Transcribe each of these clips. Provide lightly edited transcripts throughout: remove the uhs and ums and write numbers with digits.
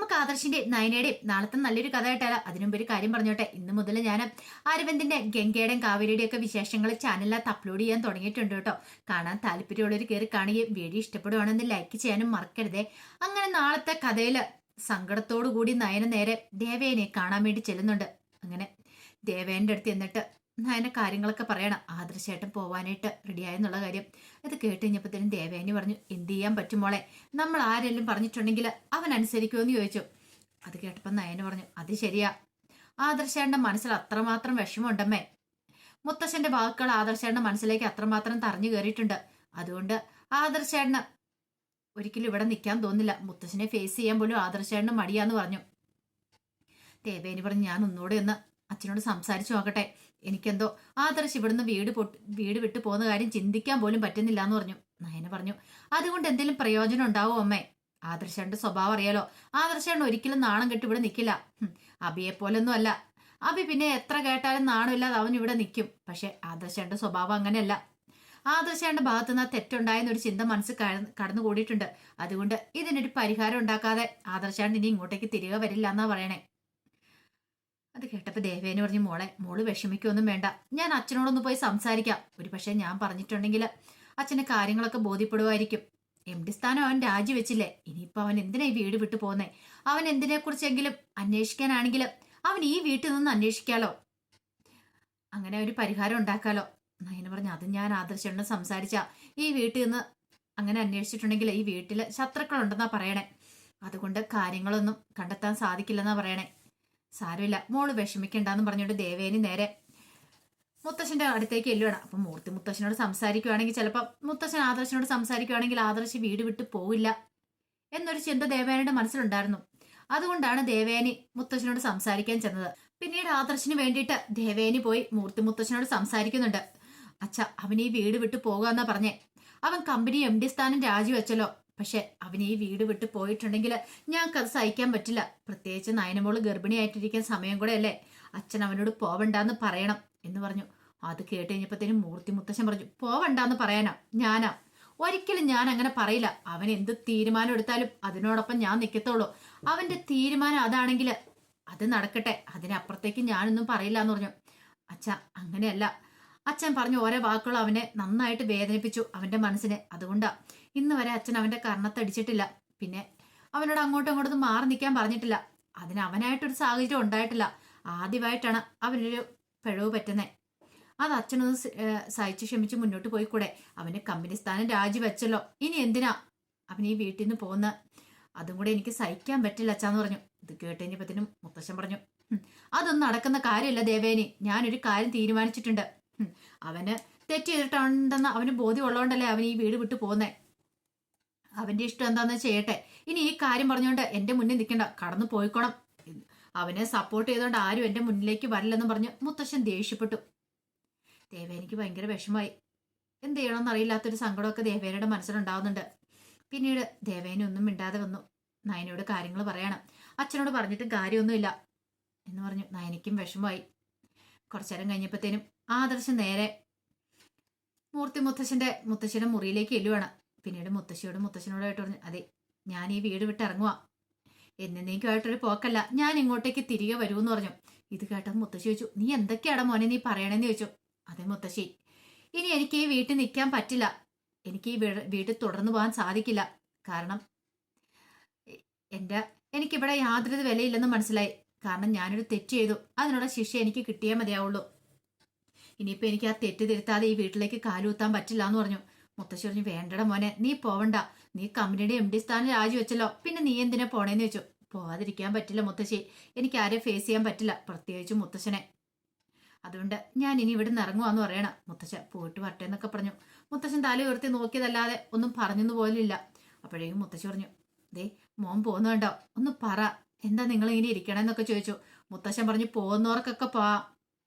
നമുക്ക് ആദർശിന്റെയും നയനയുടെയും നാളത്തെ നല്ലൊരു കഥ കേട്ടാലോ? അതിനുമുമ്പ് ഒരു കാര്യം പറഞ്ഞോട്ടെ. ഇന്ന് മുതൽ ഞാൻ അരവിന്ദിന്റെ ഗംഗയുടെയും കാവേരിയുടെയും ഒക്കെ വിശേഷങ്ങൾ ചാനലിനകത്ത് അപ്ലോഡ് ചെയ്യാൻ തുടങ്ങിയിട്ടുണ്ട് കേട്ടോ. കാണാൻ താല്പര്യമുള്ളവർ കയറി കാണുകയും വീഡിയോ ഇഷ്ടപ്പെടുവാണെന്ന് ലൈക്ക് ചെയ്യാനും മറക്കരുതേ. അങ്ങനെ നാളത്തെ കഥയില് സങ്കടത്തോടു കൂടി നയന നേരെ ദേവേനെ കാണാൻ വേണ്ടി ചെല്ലുന്നുണ്ട്. അങ്ങനെ ദേവേന്റെ അടുത്ത് എന്നിട്ട് നയന കാര്യങ്ങളൊക്കെ പറയണം. ആദർശേട്ടൻ പോവാനായിട്ട് റെഡിയായെന്നുള്ള കാര്യം ഇത് കേട്ട് കഴിഞ്ഞപ്പോഴത്തേനും ദേവേനി പറഞ്ഞു, എന്ത് ചെയ്യാൻ പറ്റും മോളെ, നമ്മൾ ആരെല്ലാം പറഞ്ഞിട്ടുണ്ടെങ്കിൽ അവൻ അനുസരിക്കുമെന്ന് ചോദിച്ചു. അത് കേട്ടപ്പോൾ നയന പറഞ്ഞു, അത് ശരിയാ, ആദർശേട്ടൻ്റെ മനസ്സിൽ അത്രമാത്രം വിഷമമുണ്ടമ്മേ. മുത്തശ്ശന്റെ വാക്കുകൾ ആദർശേട്ടൻ്റെ മനസ്സിലേക്ക് അത്രമാത്രം തറഞ്ഞു കയറിയിട്ടുണ്ട്. അതുകൊണ്ട് ആദർശേട്ടന് ഒരിക്കലും ഇവിടെ നിൽക്കാൻ തോന്നില്ല. മുത്തശ്ശനെ ഫേസ് ചെയ്യാൻ പോലും ആദർശേട്ടന് മടിയാന്ന് പറഞ്ഞു. ദേവേനി പറഞ്ഞു, ഞാൻ ഒന്നുകൂടെ ഒന്ന് അച്ഛനോട് സംസാരിച്ചു നോക്കട്ടെ. എനിക്കെന്തോ ആദർശ് ഇവിടുന്ന് വീട് വിട്ടു പോകുന്ന കാര്യം ചിന്തിക്കാൻ പോലും പറ്റുന്നില്ല എന്ന് പറഞ്ഞു. നയന പറഞ്ഞു, അതുകൊണ്ട് എന്തെങ്കിലും പ്രയോജനം ഉണ്ടാവോ അമ്മേ? ആദർശന്റെ സ്വഭാവം അറിയാലോ. ആദർശേട്ടൻ ഒരിക്കലും നാണം കെട്ടി ഇവിടെ നിൽക്കില്ല. അബിയെ പോലൊന്നും അല്ല. അബി പിന്നെ എത്ര കേട്ടാലും നാണമില്ലാതെ അവൻ ഇവിടെ നിൽക്കും. പക്ഷെ ആദർശന്റെ സ്വഭാവം അങ്ങനെയല്ല. ആദർശന്റെ ഭാഗത്തുനിന്ന് തെറ്റുണ്ടായെന്നൊരു ചിന്ത മനസ്സിൽ കടന്നു കൂടിയിട്ടുണ്ട്. അതുകൊണ്ട് ഇതിനൊരു പരിഹാരം ഉണ്ടാക്കാതെ ആദർശേട്ടൻ ഇനി ഇങ്ങോട്ടേക്ക് തിരികെ വരില്ല എന്നാ പറയണേ. അത് കേട്ടപ്പോൾ ദേവേനെ പറഞ്ഞു, മോള് വിഷമിക്കൊന്നും വേണ്ട, ഞാൻ അച്ഛനോടൊന്ന് പോയി സംസാരിക്കാം. ഒരു പക്ഷേ ഞാൻ പറഞ്ഞിട്ടുണ്ടെങ്കിൽ അച്ഛന് കാര്യങ്ങളൊക്കെ ബോധ്യപ്പെടുമായിരിക്കും. MD സ്ഥാനം അവൻ രാജിവെച്ചില്ലേ, ഇനിയിപ്പോൾ അവൻ എന്തിനാ ഈ വീട് വിട്ടു പോകുന്നേ? അവൻ എന്തിനെക്കുറിച്ചെങ്കിലും അന്വേഷിക്കാനാണെങ്കിലും അവൻ ഈ വീട്ടിൽ നിന്ന് അന്വേഷിക്കാലോ, അങ്ങനെ ഒരു പരിഹാരം ഉണ്ടാക്കാലോ. നയന പറഞ്ഞു, അത് ഞാൻ ആദർശനോട് സംസാരിച്ച ഈ വീട്ടിൽ നിന്ന് അങ്ങനെ അന്വേഷിച്ചിട്ടുണ്ടെങ്കിൽ ഈ വീട്ടിൽ ശത്രുക്കളുണ്ടെന്നാ പറയണേ. അതുകൊണ്ട് കാര്യങ്ങളൊന്നും കണ്ടെത്താൻ സാധിക്കില്ലെന്നാ പറയണേ. സാരമില്ല, മോള് വിഷമിക്കണ്ടെന്ന് പറഞ്ഞുകൊണ്ട് ദേവേനി നേരെ മുത്തശ്ശന്റെ അടുത്തേക്ക് എല്ലുവാണ്. അപ്പം മൂർത്തി മുത്തശ്ശനോട് സംസാരിക്കുവാണെങ്കിൽ ചിലപ്പോൾ മുത്തശ്ശൻ ആദർശനോട് സംസാരിക്കുവാണെങ്കിൽ ആദർശ് വീട് വിട്ട് പോവില്ല എന്നൊരു ചിന്ത ദേവേനയുടെ മനസ്സിലുണ്ടായിരുന്നു. അതുകൊണ്ടാണ് ദേവേനി മുത്തശ്ശനോട് സംസാരിക്കാൻ ചെന്നത്. പിന്നീട് ആദർശിന് വേണ്ടിയിട്ട് ദേവേനി പോയി മൂർത്തി മുത്തശ്ശനോട് സംസാരിക്കുന്നുണ്ട്. അച്ഛ, അവൻ ഈ വീട് വിട്ട് പോകുകയെന്നാ പറഞ്ഞേ. അവൻ കമ്പനി MD സ്ഥാനം രാജിവെച്ചല്ലോ. പക്ഷെ അവൻ ഈ വീട് വിട്ട് പോയിട്ടുണ്ടെങ്കിൽ ഞങ്ങൾക്കത് സഹിക്കാൻ പറ്റില്ല. പ്രത്യേകിച്ച് നയനമോള് ഗർഭിണിയായിട്ടിരിക്കുന്ന സമയം കൂടെ അല്ലേ. അച്ഛൻ അവനോട് പോവണ്ടെന്ന് പറയണം എന്ന് പറഞ്ഞു. അത് കേട്ട് കഴിഞ്ഞപ്പോഴത്തേനും മൂർത്തി മുത്തശ്ശൻ പറഞ്ഞു, പോവണ്ടെന്ന് പറയാനാ ഞാനാ? ഒരിക്കലും ഞാൻ അങ്ങനെ പറയില്ല. അവൻ എന്ത് തീരുമാനം എടുത്താലും അതിനോടൊപ്പം ഞാൻ നിൽക്കത്തുള്ളൂ. അവന്റെ തീരുമാനം അതാണെങ്കിൽ അത് നടക്കട്ടെ, അതിനപ്പുറത്തേക്ക് ഞാനൊന്നും പറയില്ല എന്ന് പറഞ്ഞു. അച്ഛ, അങ്ങനെയല്ല. അച്ഛൻ പറഞ്ഞ ഓരോ വാക്കുകൾ അവനെ നന്നായിട്ട് വേദനിപ്പിച്ചു, അവന്റെ മനസ്സിനെ. അതുകൊണ്ടാ ഇന്ന് വരെ അച്ഛൻ അവന്റെ കർണത്തടിച്ചിട്ടില്ല. പിന്നെ അവനോട് അങ്ങോട്ടും ഇങ്ങോട്ടും മാറി നിൽക്കാൻ പറഞ്ഞിട്ടില്ല. അതിന് അവനായിട്ടൊരു സാഹചര്യം ഉണ്ടായിട്ടില്ല. ആദ്യമായിട്ടാണ് അവനൊരു പിഴവ് പറ്റുന്നത്. അത് അച്ഛനൊന്ന് സഹിച്ചു ക്ഷമിച്ച് മുന്നോട്ട് പോയിക്കൂടെ? അവന് കമ്പനി സ്ഥാനം രാജിവെച്ചല്ലോ, ഇനി എന്തിനാ അവൻ ഈ വീട്ടിൽ നിന്ന് പോകുന്ന? അതും കൂടെ എനിക്ക് സഹിക്കാൻ പറ്റില്ല അച്ഛാന്ന് പറഞ്ഞു. ഇത് കേട്ടതിന് മുത്തശ്ശൻ പറഞ്ഞു, അതൊന്നും നടക്കുന്ന കാര്യമില്ല ദേവേനി. ഞാനൊരു കാര്യം തീരുമാനിച്ചിട്ടുണ്ട്. അവന് തെറ്റ് ചെയ്തിട്ടുണ്ടെന്ന് അവന് ബോധ്യമുള്ളതുകൊണ്ടല്ലേ അവൻ ഈ വീട് വിട്ടു പോകുന്നേ. അവന്റെ ഇഷ്ടം എന്താന്ന് ചെയ്യട്ടെ. ഇനി ഈ കാര്യം പറഞ്ഞുകൊണ്ട് എന്റെ മുന്നിൽ നിൽക്കണ്ട, കടന്നു പോയിക്കോണം. അവനെ സപ്പോർട്ട് ചെയ്തുകൊണ്ട് ആരും എന്റെ മുന്നിലേക്ക് വരില്ലെന്ന് പറഞ്ഞു മുത്തശ്ശൻ ദേഷ്യപ്പെട്ടു. ദേവേനിക്ക് ഭയങ്കര വിഷമായി. എന്ത് ചെയ്യണമെന്ന് അറിയില്ലാത്തൊരു സങ്കടമൊക്കെ ദേവേനയുടെ മനസ്സിലുണ്ടാവുന്നുണ്ട്. പിന്നീട് ദേവേനി ഒന്നും മിണ്ടാതെ വന്നു. നയനയോട് കാര്യങ്ങൾ പറയണം. അച്ഛനോട് പറഞ്ഞിട്ട് കാര്യമൊന്നുമില്ല എന്ന് പറഞ്ഞു. നയനിക്കും വിഷമമായി. കുറച്ചേരം കഴിഞ്ഞപ്പോഴത്തേനും ആദർശം നേരെ മൂർത്തി മുത്തശ്ശിയുടെ മുറിയിലേക്ക് എല്ലുവാണ്. പിന്നീട് മുത്തശ്ശനോടായിട്ട് പറഞ്ഞു, അതെ, ഞാൻ ഈ വീട് വിട്ട് ഇറങ്ങുക. എന്നേക്കുമായിട്ടൊരു പോക്കല്ല, ഞാൻ ഇങ്ങോട്ടേക്ക് തിരികെ വരുമെന്ന് പറഞ്ഞു. ഇത് കേട്ടത് മുത്തശ്ശി ചോദിച്ചു, നീ എന്തൊക്കെയാടാ മോനെ നീ പറയണേന്ന് ചോദിച്ചു. അതെ മുത്തശ്ശി, ഇനി എനിക്ക് ഈ വീട്ടിൽ നിൽക്കാൻ പറ്റില്ല. എനിക്ക് ഈ വീട്ടിൽ തുടർന്നു പോകാൻ സാധിക്കില്ല. കാരണം എനിക്കിവിടെ യാതൊരു വിലയില്ലെന്ന് മനസ്സിലായി. കാരണം ഞാനൊരു തെറ്റ് ചെയ്തു, അതിനുള്ള ശിക്ഷ എനിക്ക് കിട്ടിയേ മതിയാവുള്ളൂ. ഇനിയിപ്പോൾ എനിക്ക് ആ തെറ്റ് തിരുത്താതെ ഈ വീട്ടിലേക്ക് കാലുകുത്താൻ പറ്റില്ല എന്ന് പറഞ്ഞു. മുത്തശ്ശി പറഞ്ഞു, വേണ്ടട മോനെ, നീ പോവണ്ട. നീ കമ്പനിയുടെ MD സ്ഥാനം രാജിവെച്ചല്ലോ, പിന്നെ നീ എന്തിനാ പോണേന്ന് ചോദിച്ചു. പോവാതിരിക്കാൻ പറ്റില്ല മുത്തശ്ശി, എനിക്ക് ആരെ ഫേസ് ചെയ്യാൻ പറ്റില്ല, പ്രത്യേകിച്ച് മുത്തശ്ശനെ. അതുകൊണ്ട് ഞാൻ ഇനി ഇവിടെ നിന്ന് ഇറങ്ങുവാന്ന് പറയണം. മുത്തശ്ശൻ പോയിട്ട് വരട്ടെ എന്നൊക്കെ പറഞ്ഞു. മുത്തശ്ശൻ തല ഉയർത്തി നോക്കിയതല്ലാതെ ഒന്നും പറഞ്ഞെന്ന് പോലില്ല. അപ്പോഴേക്കും മുത്തശ്ശി പറഞ്ഞു, ദേ മോൻ പോകുന്നുണ്ടോ, ഒന്ന് പറ, എന്താ നിങ്ങൾ ഇങ്ങനെ ഇരിക്കണമെന്നൊക്കെ ചോദിച്ചു. മുത്തശ്ശൻ പറഞ്ഞു, പോകുന്നവർക്കൊക്കെ പോവാം,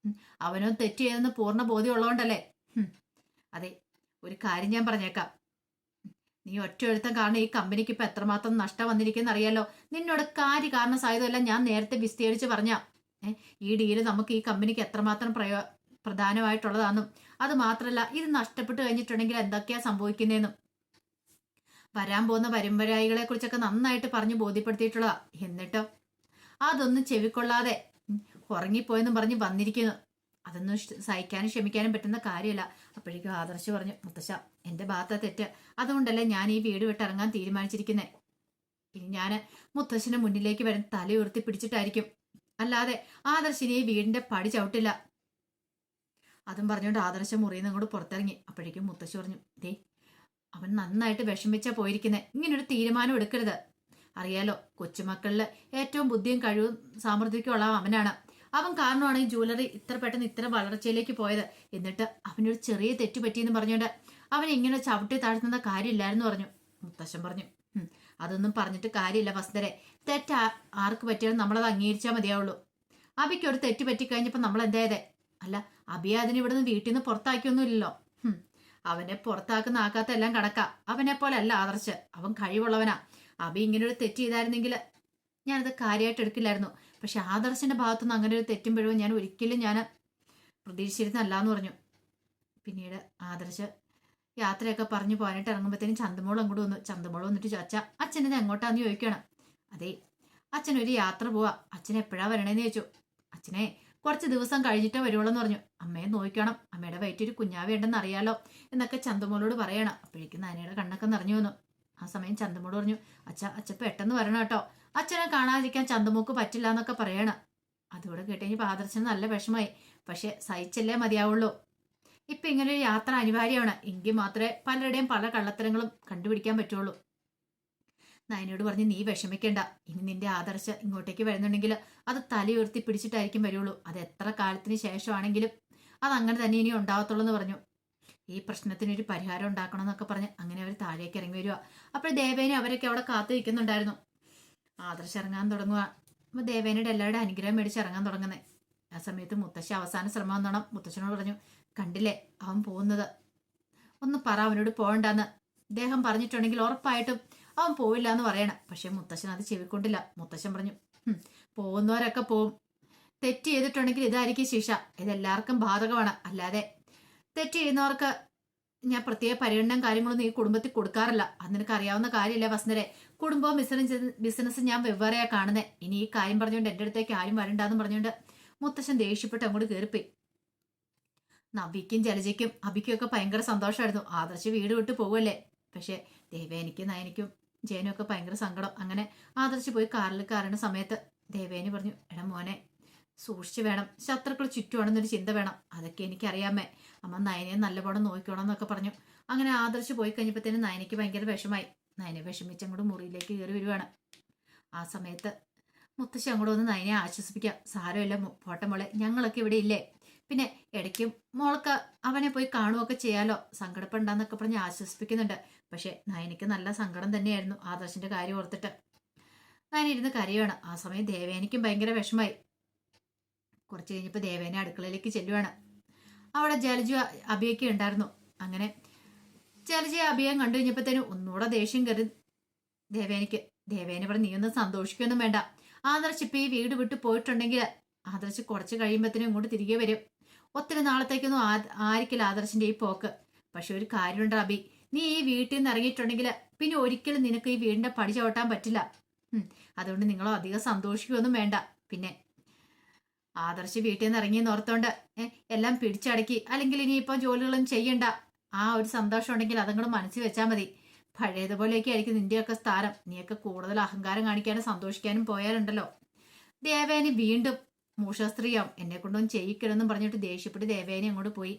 അവനോ തെറ്റ് ചെയ്തെന്ന് പൂർണ്ണ ബോധ്യം ഉള്ളതുകൊണ്ടല്ലേ. അതെ, ഒരു കാര്യം ഞാൻ പറഞ്ഞേക്കാം, നീ ഒറ്റ എഴുത്തം കാരണം ഈ കമ്പനിക്ക് ഇപ്പൊ എത്രമാത്രം നഷ്ടം വന്നിരിക്കുന്ന അറിയാലോ. നിന്നോട് കാരണം സാധ്യതയെല്ലാം ഞാൻ നേരത്തെ വിസ്തീരിച്ച് പറഞ്ഞ ഈ ഡീല് നമുക്ക് ഈ കമ്പനിക്ക് എത്രമാത്രം പ്രധാനമായിട്ടുള്ളതാണെന്നും അത് മാത്രമല്ല ഇത് നഷ്ടപ്പെട്ട് കഴിഞ്ഞിട്ടുണ്ടെങ്കിൽ എന്തൊക്കെയാ സംഭവിക്കുന്നതെന്നും വരാൻ പോകുന്ന പരമ്പരായികളെ കുറിച്ചൊക്കെ നന്നായിട്ട് പറഞ്ഞു ബോധ്യപ്പെടുത്തിയിട്ടുള്ളതാ. എന്നിട്ടോ അതൊന്നും ചെവിക്കൊള്ളാതെ ഉറങ്ങിപ്പോയെന്നും പറഞ്ഞ് വന്നിരിക്കുന്നു. അതൊന്നും സഹിക്കാനും ക്ഷമിക്കാനും പറ്റുന്ന കാര്യമല്ല. അപ്പോഴേക്കും ആദർശ് പറഞ്ഞു, മുത്തശ്ശ എന്റെ ഭാഗത്തെ തെറ്റ്, അതുകൊണ്ടല്ലേ ഞാൻ ഈ വീട് വിട്ടിറങ്ങാൻ തീരുമാനിച്ചിരിക്കുന്നേ. ഇനി ഞാൻ മുത്തശ്ശന്റെ മുന്നിലേക്ക് വരാൻ തലയുയർത്തി പിടിച്ചിട്ടായിരിക്കും, അല്ലാതെ ആദർശിനെ ഈ വീടിന്റെ പടി ചവിട്ടില്ല. അതും പറഞ്ഞുകൊണ്ട് ആദർശം മുറിയിൽ നിന്ന് അങ്ങോട്ട് പുറത്തിറങ്ങി. അപ്പോഴേക്കും മുത്തശ്ശി പറഞ്ഞു, ദേ അവൻ നന്നായിട്ട് വിഷമിച്ചാ പോയിരിക്കുന്നേ, ഇങ്ങനൊരു തീരുമാനം എടുക്കരുത്. അറിയാലോ, കൊച്ചുമക്കളില് ഏറ്റവും ബുദ്ധിയും കഴിവും സാമർഥ്യമൊക്കെ ഉള്ള അവനാണ്. അവൻ കാരണമാണ് ഈ ജ്വല്ലറി ഇത്ര പെട്ടെന്ന് ഇത്ര വളർച്ചയിലേക്ക് പോയത്. എന്നിട്ട് അവനൊരു ചെറിയ തെറ്റ് പറ്റിയെന്ന് പറഞ്ഞുകൊണ്ട് അവൻ ഇങ്ങനെ ചവിട്ടി താഴ്ത്തുന്ന കാര്യമില്ലായിരുന്നു പറഞ്ഞു. മുത്തശ്ശൻ പറഞ്ഞു, അതൊന്നും പറഞ്ഞിട്ട് കാര്യമില്ല വസുന്ധരെ. തെറ്റ് ആർക്ക് പറ്റിയാലും നമ്മളത് അംഗീകരിച്ചാൽ മതിയാവുള്ളൂ. അബിക്ക് ഒരു തെറ്റ് പറ്റിക്കഴിഞ്ഞപ്പോൾ നമ്മൾ എന്തായതേ? അല്ല, അബിയെ അതിന് ഇവിടുന്ന് വീട്ടിൽ നിന്ന് പുറത്താക്കിയൊന്നുമില്ലല്ലോ. അവനെ പുറത്താക്കുന്ന ആക്കാത്ത എല്ലാം കണക്കാ. അവനെ പോലെ അല്ല ആദർശ്, അവൻ കഴിവുള്ളവനാ. അബി ഇങ്ങനെ ഒരു തെറ്റ് ചെയ്തായിരുന്നെങ്കിൽ ഞാനത് കാര്യമായിട്ട് എടുക്കില്ലായിരുന്നു. പക്ഷെ ആദർശിന്റെ ഭാഗത്തുനിന്ന് അങ്ങനെ ഒരു തെറ്റും പിഴവും ഞാൻ ഒരിക്കലും പ്രതീക്ഷിച്ചിരുന്നല്ല എന്ന് പറഞ്ഞു. പിന്നീട് ആദർശ് യാത്രയൊക്കെ പറഞ്ഞു പോകാനായിട്ട് ഇറങ്ങുമ്പോഴത്തേനും ചന്തമോൾ അങ്ങോട്ട് വന്നു. ചന്തമോൾ വന്നിട്ട് ചോദിച്ചാ അച്ഛനെ എങ്ങോട്ടാന്ന് ചോദിക്കണം. അതെ, അച്ഛനൊരു യാത്ര പോവാ. അച്ഛൻ എപ്പോഴാ വരണേന്ന് ചോദിച്ചു. അച്ഛനെ കുറച്ച് ദിവസം കഴിഞ്ഞിട്ടേ വരുവുള്ളൂ എന്ന് പറഞ്ഞു. അമ്മയെ നോക്കണം, അമ്മയുടെ വയറ്റൊരു കുഞ്ഞാവേണ്ടെന്ന് അറിയാലോ എന്നൊക്കെ ചന്തമോളോട് പറയണം. അപ്പോഴേക്കും നയനയുടെ കണ്ണൊക്കെ നിറഞ്ഞു വന്നു. ആ സമയം ചന്തമോട് പറഞ്ഞു, അച്ഛ പെട്ടെന്ന് വരണം കേട്ടോ, അച്ഛനെ കാണാതിരിക്കാൻ ചന്തമോക്ക് പറ്റില്ല എന്നൊക്കെ പറയണം. അതുകൂടെ കേട്ടുകഴിഞ്ഞപ്പോൾ ആദർശന് നല്ല വിഷമായി. പക്ഷെ സഹിച്ചല്ലേ മതിയാവുള്ളൂ. ഇപ്പൊ ഇങ്ങനൊരു യാത്ര അനിവാര്യമാണ്. എങ്കിൽ മാത്രമേ പലരുടെയും പല കള്ളത്തരങ്ങളും കണ്ടുപിടിക്കാൻ പറ്റുള്ളൂ. നയനോട് പറഞ്ഞ്, നീ വിഷമിക്കേണ്ട. ഇനി നിന്റെ ആദർശം ഇങ്ങോട്ടേക്ക് വരുന്നുണ്ടെങ്കിൽ അത് തലയുയർത്തി പിടിച്ചിട്ടായിരിക്കും വരുള്ളൂ. അത് എത്ര കാലത്തിന് ശേഷമാണെങ്കിലും അത് അങ്ങനെ തന്നെ ഇനി ഉണ്ടാവത്തുള്ളൂ എന്ന് പറഞ്ഞു. ഈ പ്രശ്നത്തിനൊരു പരിഹാരം ഉണ്ടാക്കണം എന്നൊക്കെ പറഞ്ഞ് അങ്ങനെ അവർ താഴേക്ക് ഇറങ്ങി വരിക. അപ്പോൾ ദേവേനെ അവരൊക്കെ അവിടെ കാത്തു നിൽക്കുന്നുണ്ടായിരുന്നു. ആദർശം ഇറങ്ങാൻ തുടങ്ങുക. അപ്പോൾ ദേവേനയുടെ എല്ലാവരുടെ അനുഗ്രഹം മേടിച്ച് ഇറങ്ങാൻ തുടങ്ങുന്നത്. ആ സമയത്ത് മുത്തശ്ശി അവസാന ശ്രമം എന്നോണം മുത്തശ്ശനോട് പറഞ്ഞു, കണ്ടില്ലേ അവൻ പോകുന്നത്, ഒന്ന് പറ അവനോട് പോകണ്ടെന്ന്. അദ്ദേഹം പറഞ്ഞിട്ടുണ്ടെങ്കിൽ ഉറപ്പായിട്ടും അവൻ പോവില്ല എന്ന് പറയണം. പക്ഷെ മുത്തശ്ശൻ അത് ചെവിക്കൊണ്ടില്ല. മുത്തശ്ശൻ പറഞ്ഞു, പോകുന്നവരൊക്കെ പോവും. തെറ്റ് ചെയ്തിട്ടുണ്ടെങ്കിൽ ഇതായിരിക്കും ശിക്ഷ. ഇതെല്ലാവർക്കും ബാധകമാണ്. അല്ലാതെ തെറ്റ് ചെയ്യുന്നവർക്ക് ഞാൻ പ്രത്യേക പരിഗണനയും കാര്യങ്ങളൊന്നും ഈ കുടുംബത്തിൽ കൊടുക്കാറില്ല. അത് നിനക്ക് അറിയാവുന്ന കാര്യമില്ല വസുന്ധരെ. കുടുംബവും ബിസിനസ്സും ഞാൻ വെവ്വേറെയാ കാണുന്നത്. ഇനി ഈ കാര്യം പറഞ്ഞുകൊണ്ട് എൻ്റെ അടുത്തേക്ക് ആരും വരണ്ടെന്ന് പറഞ്ഞുകൊണ്ട് മുത്തശ്ശൻ ദേഷ്യപ്പെട്ട് അങ്ങോട്ട് കയറിപ്പോയി. നവിക്കും ജലജയ്ക്കും അബിക്കും ഒക്കെ ഭയങ്കര സന്തോഷമായിരുന്നു. ആദർശ് വീട് വിട്ട് പോവല്ലേ. പക്ഷെ ദേവേനിക്കും നയനിക്കും ജയനും ഒക്കെ ഭയങ്കര സങ്കടം. അങ്ങനെ ആദർശ് പോയി കാറിൽ കയറുന്ന സമയത്ത് ദേവേനി പറഞ്ഞു, എടാ മോനെ സൂക്ഷിച്ചു വേണം, ശത്രുക്കൾ ചുറ്റുവാണെന്നൊരു ചിന്ത വേണം. അതൊക്കെ എനിക്കറിയാമേ. അമ്മ നയനെ നല്ലപോലെ നോക്കണം എന്നൊക്കെ പറഞ്ഞു. അങ്ങനെ ആദർശ് പോയി കഴിഞ്ഞപ്പോഴത്തേനും നയനയ്ക്ക് ഭയങ്കര വിഷമായി. നയനെ വിഷമിച്ചങ്ങോട്ട് മുറിയിലേക്ക് കയറി വരുവാണ്. ആ സമയത്ത് മുത്തശ്ശി അങ്ങോട്ട് വന്ന് നയനെ ആശ്വസിപ്പിക്കാം. സാരമില്ല പോട്ടെ മോളെ, ഞങ്ങളൊക്കെ ഇവിടെ ഇല്ലേ. പിന്നെ ഇടയ്ക്കും മോൾക്ക് അവനെ പോയി കാണുകയൊക്കെ ചെയ്യാലോ, സങ്കടപ്പെടാന്നൊക്കെ പറഞ്ഞ് ആശ്വസിപ്പിക്കുന്നുണ്ട്. പക്ഷെ നയനിക്ക് നല്ല സങ്കടം തന്നെയായിരുന്നു ആദർശിന്റെ കാര്യം ഓർത്തിട്ട്. നയന ഇരുന്ന് കരയുവാണ്. ആ സമയം ദേവേനിക്കും ഭയങ്കര വിഷമായി. കുറച്ച് കഴിഞ്ഞപ്പോൾ ദേവേനെ അടുക്കളയിലേക്ക് ചെല്ലുവാണ്. അവിടെ ജലജ അഭിയൊക്കെ ഉണ്ടായിരുന്നു. അങ്ങനെ ജലജ അഭിയം കണ്ടു കഴിഞ്ഞപ്പോഴത്തേനും ഒന്നുകൂടെ ദേഷ്യം കയറി ദേവേനിക്ക്. ദേവേനെ പറഞ്ഞ്, നീ ഒന്നും സന്തോഷിക്കൊന്നും വേണ്ട. ആദർശ് ഇപ്പൊ ഈ വീട് വിട്ട് പോയിട്ടുണ്ടെങ്കിൽ ആദർശ് കുറച്ച് കഴിയുമ്പോഴത്തേനും ഇങ്ങോട്ട് തിരികെ വരും. ഒത്തിരി നാളത്തേക്കൊന്നും ആയിരിക്കില്ല ആദർശിന്റെ ഈ പോക്ക്. പക്ഷെ ഒരു കാര്യമുണ്ട് അബി, നീ ഈ വീട്ടിൽ നിന്ന് ഇറങ്ങിയിട്ടുണ്ടെങ്കിൽ പിന്നെ ഒരിക്കലും നിനക്ക് ഈ വീടിന്റെ പടി ചവിട്ടാൻ പറ്റില്ല. അതുകൊണ്ട് നിങ്ങളോ അധികം സന്തോഷിക്കുകയൊന്നും വേണ്ട. പിന്നെ ആദർശ് വീട്ടിൽ നിന്ന് ഇറങ്ങിയെന്ന് ഓർത്തോണ്ട് എല്ലാം പിടിച്ചടക്കി അല്ലെങ്കിൽ ഇനിയിപ്പോൾ ജോലികളും ചെയ്യണ്ട, ആ ഒരു സന്തോഷം ഉണ്ടെങ്കിൽ അതങ്ങോട്ട് മനസ്സിൽ വെച്ചാൽ മതി. പഴയതുപോലെയൊക്കെ ആയിരിക്കും നിന്റെയൊക്കെ സ്ഥാനം. നീയൊക്കെ കൂടുതൽ അഹങ്കാരം കാണിക്കാനും സന്തോഷിക്കാനും പോയാലുണ്ടല്ലോ, ദേവേനി വീണ്ടും മൂഷസ്ത്രീയാവും. എന്നെ കൊണ്ടൊന്നും ചെയ്യിക്കരുതെന്നും പറഞ്ഞിട്ട് ദേഷ്യപ്പെട്ട് ദേവേനി അങ്ങോട്ട് പോയി.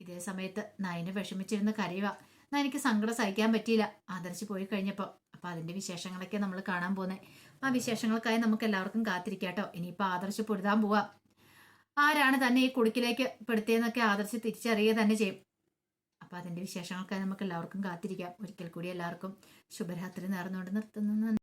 ഇതേ സമയത്ത് നയന് വിഷമിച്ചിരുന്ന് കരയുക. നയനിക്ക് സങ്കടം സഹിക്കാൻ പറ്റിയില്ല ആദർശ് പോയി കഴിഞ്ഞപ്പോൾ. അപ്പൊ അതിന്റെ വിശേഷങ്ങളൊക്കെ നമ്മൾ കാണാൻ പോകുന്നത്. ആ വിശേഷങ്ങൾക്കായി നമുക്ക് എല്ലാവർക്കും കാത്തിരിക്കാട്ടോ. ഇനിയിപ്പോൾ ആദർശ് പൊരുതാൻ പോവാ. ആരാണ് തന്നെ ഈ കുടുക്കിലേക്ക് പെടുത്തിയെന്നൊക്കെ ആദർശ് തിരിച്ചറിയുക തന്നെ ചെയ്യും. അപ്പൊ അതിന്റെ വിശേഷങ്ങൾക്കായി നമുക്ക് എല്ലാവർക്കും കാത്തിരിക്കാം. ഒരിക്കൽ കൂടി എല്ലാവർക്കും ശുഭരാത്രി നേർന്നുകൊണ്ട് നിർത്തുന്നു.